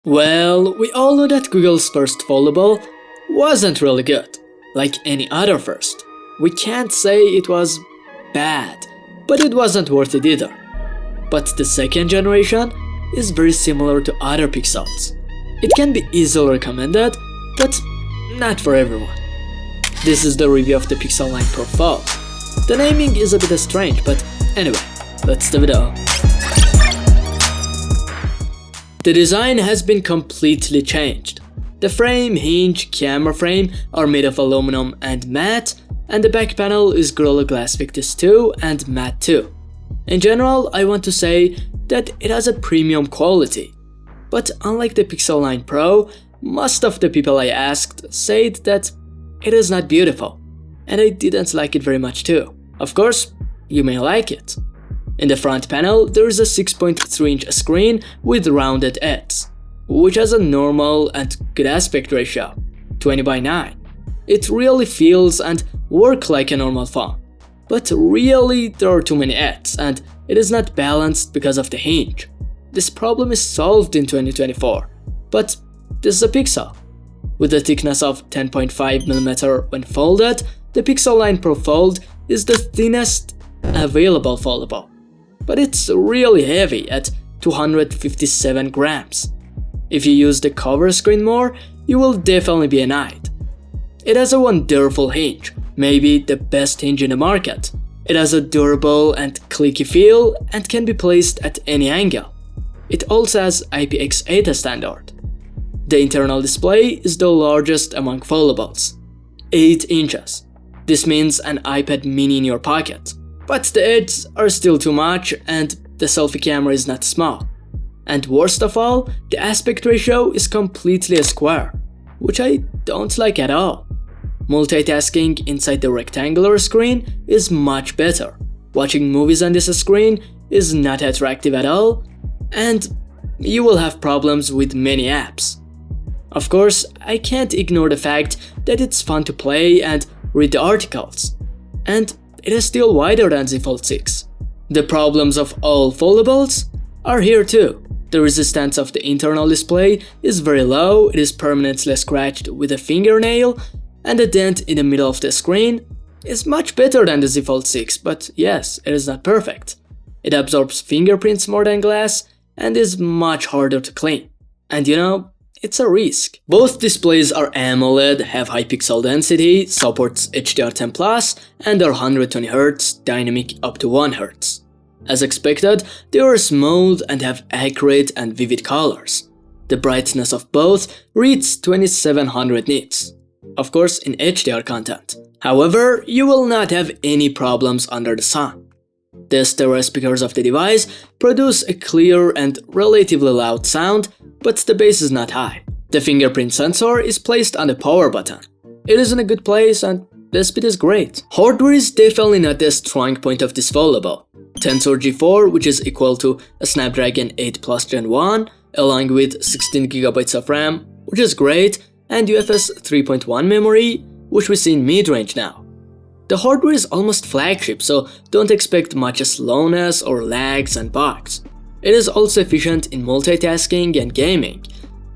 Well, we all know that Google's first foldable wasn't really good, like any other first. We can't say it was bad, but it wasn't worth it either. But the second generation is very similar to other Pixels. It can be easily recommended, but not for everyone. This is the review of the Pixel 9 Pro Fold. The naming is a bit strange, but anyway, let's do it all. The design has been completely changed. The frame, hinge, camera frame are made of aluminum and matte, and the back panel is Gorilla Glass Victus 2 and matte 2. In general, I want to say that it has a premium quality. But unlike the Pixel 9 Pro, most of the people I asked said that it is not beautiful, and I didn't like it very much too. Of course, you may like it. In the front panel, there is a 6.3-inch screen with rounded edges, which has a normal and good aspect ratio, 20:9. It really feels and works like a normal phone. But really, there are too many edges, and it is not balanced because of the hinge. This problem is solved in 2024, but this is a Pixel. With a thickness of 10.5mm when folded, the Pixel 9 Pro Fold is the thinnest available foldable. But it's really heavy at 257 grams. If you use the cover screen more, you will definitely be annoyed. It has a wonderful hinge, maybe the best hinge in the market. It has a durable and clicky feel and can be placed at any angle. It also has IPX8 standard. The internal display is the largest among foldables, 8 inches. This means an iPad mini in your pocket. But the edges are still too much and the selfie camera is not small. And worst of all, the aspect ratio is completely a square, which I don't like at all. Multitasking inside the rectangular screen is much better. Watching movies on this screen is not attractive at all, and you will have problems with many apps. Of course, I can't ignore the fact that it's fun to play and read the articles. And it is still wider than the Fold 6. The problems of all foldables are here too. The resistance of the internal display is very low, it is permanently scratched with a fingernail, and the dent in the middle of the screen is much better than the Z Fold 6, but yes, it is not perfect. It absorbs fingerprints more than glass and is much harder to clean. And you know, it's a risk. Both displays are AMOLED, have high pixel density, supports HDR10+, and are 120Hz, dynamic up to 1Hz. As expected, they are smooth and have accurate and vivid colors. The brightness of both reaches 2700 nits, of course in HDR content. However, you will not have any problems under the sun. The stereo speakers of the device produce a clear and relatively loud sound, but the bass is not high. The fingerprint sensor is placed on the power button. It is in a good place and the speed is great. Hardware is definitely not the strong point of this foldable. Tensor G4, which is equal to a Snapdragon 8 Plus Gen 1, along with 16GB of RAM, which is great, and UFS 3.1 memory, which we see in mid-range now. The hardware is almost flagship, so don't expect much slowness or lags and bugs. It is also efficient in multitasking and gaming,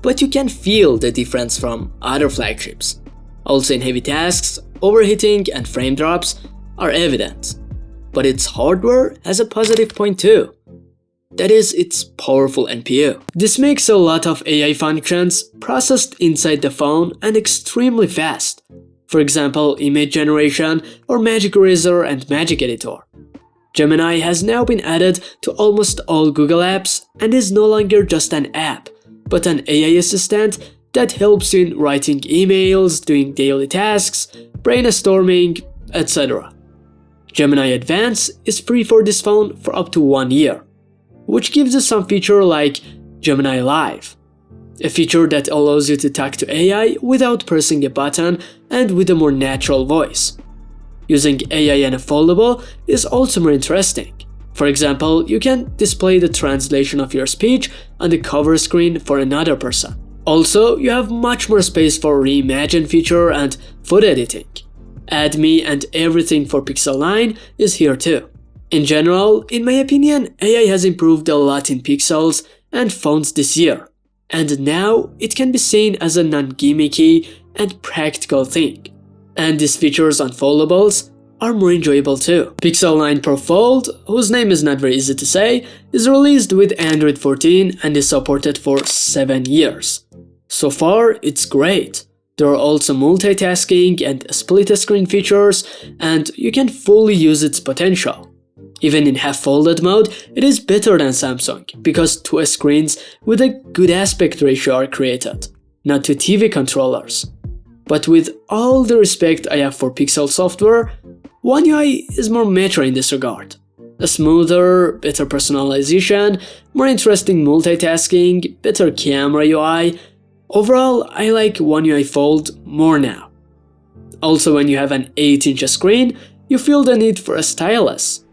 but you can feel the difference from other flagships. Also in heavy tasks, overheating and frame drops are evident. But its hardware has a positive point too. That is its powerful NPU. This makes a lot of AI functions processed inside the phone and extremely fast. For example, image generation or Magic Eraser and Magic Editor. Gemini has now been added to almost all Google apps and is no longer just an app, but an AI assistant that helps you in writing emails, doing daily tasks, brainstorming, etc. Gemini Advance is free for this phone for up to 1 year, which gives you some feature like Gemini Live, a feature that allows you to talk to AI without pressing a button and with a more natural voice. Using AI in a foldable is also more interesting. For example, you can display the translation of your speech on the cover screen for another person. Also, you have much more space for reimagine feature and photo editing. Add Me and everything for Pixel 9 is here too. In general, in my opinion, AI has improved a lot in Pixels and phones this year. and now it can be seen as a non-gimmicky and practical thing. And these features on foldables are more enjoyable too. Pixel 9 Pro Fold, whose name is not very easy to say, is released with Android 14 and is supported for 7 years. So far, it's great. There are also multitasking and split screen features, and you can fully use its potential. Even in half-folded mode, it is better than Samsung, because 2 screens with a good aspect ratio are created, not 2 TV controllers. But with all the respect I have for Pixel software, One UI is more mature in this regard. A smoother, better personalization, more interesting multitasking, better camera UI. Overall, I like One UI Fold more now. Also, when you have an 8-inch screen, you feel the need for a stylus,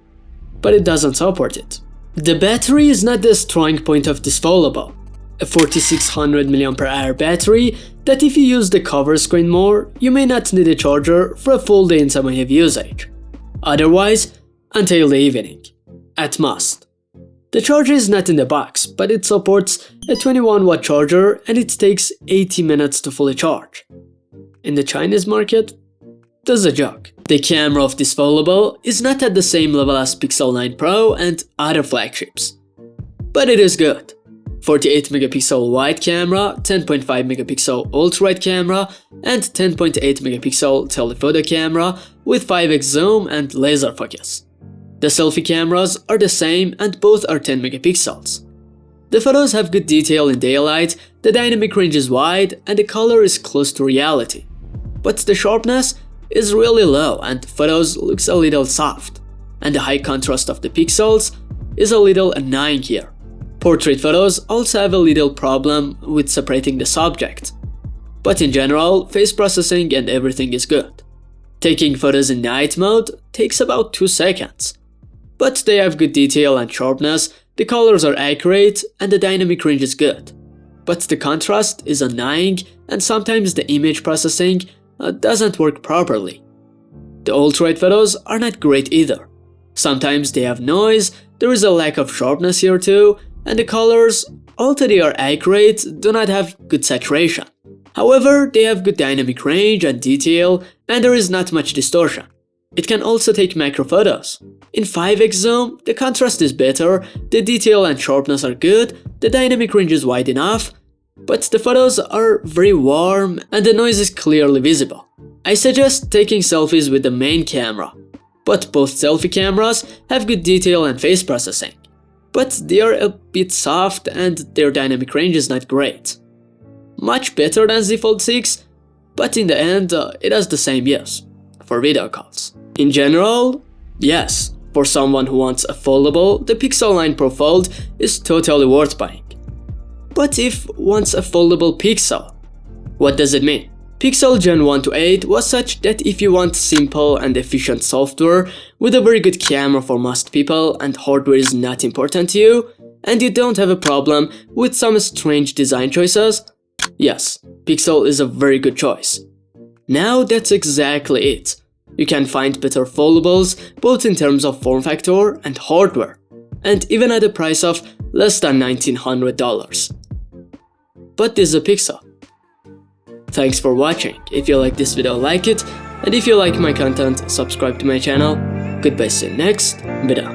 but it doesn't support it. The battery is not the strong point of this foldable. A 4600 mAh battery that if you use the cover screen more, you may not need a charger for a full day in semi-heavy usage. Otherwise, until the evening, at most. The charger is not in the box, but it supports a 21-watt charger and it takes 80 minutes to fully charge. In the Chinese market, that's a joke. The camera of this foldable is not at the same level as Pixel 9 Pro and other flagships, but it is good. 48 megapixel wide camera, 10.5 megapixel ultra-wide camera, and 10.8 megapixel telephoto camera with 5x zoom and laser focus. The selfie cameras are the same and both are 10 megapixels. The photos have good detail in daylight, the dynamic range is wide, and the color is close to reality. But the sharpness is really low and photos looks a little soft, and the high contrast of the pixels is a little annoying here. Portrait photos also have a little problem with separating the subject. But in general, face processing and everything is good. Taking photos in night mode takes about 2 seconds. But they have good detail and sharpness, the colors are accurate, and the dynamic range is good. But the contrast is annoying and sometimes the image processing doesn't work properly. The ultra-wide photos are not great either. Sometimes they have noise, there is a lack of sharpness here too, and the colors, although they are accurate, do not have good saturation. However, they have good dynamic range and detail, and there is not much distortion. It can also take macro photos. In 5x zoom, the contrast is better, the detail and sharpness are good, the dynamic range is wide enough, but the photos are very warm and the noise is clearly visible. I suggest taking selfies with the main camera, but both selfie cameras have good detail and face processing. But they are a bit soft and their dynamic range is not great. Much better than Z Fold 6, but in the end it has the same use, for video calls. In general, yes, for someone who wants a foldable, the Pixel 9 Pro Fold is totally worth buying. But if wants a foldable Pixel, what does it mean? Pixel Gen 1 to 8 was such that if you want simple and efficient software with a very good camera for most people and hardware is not important to you, and you don't have a problem with some strange design choices, yes, Pixel is a very good choice. Now that's exactly it. You can find better foldables both in terms of form factor and hardware, and even at a price of less than $1,900. But this is a Pixel. Thanks for watching. If you like this video, like it, and if you like my content, subscribe to my channel. Goodbye, see you next video.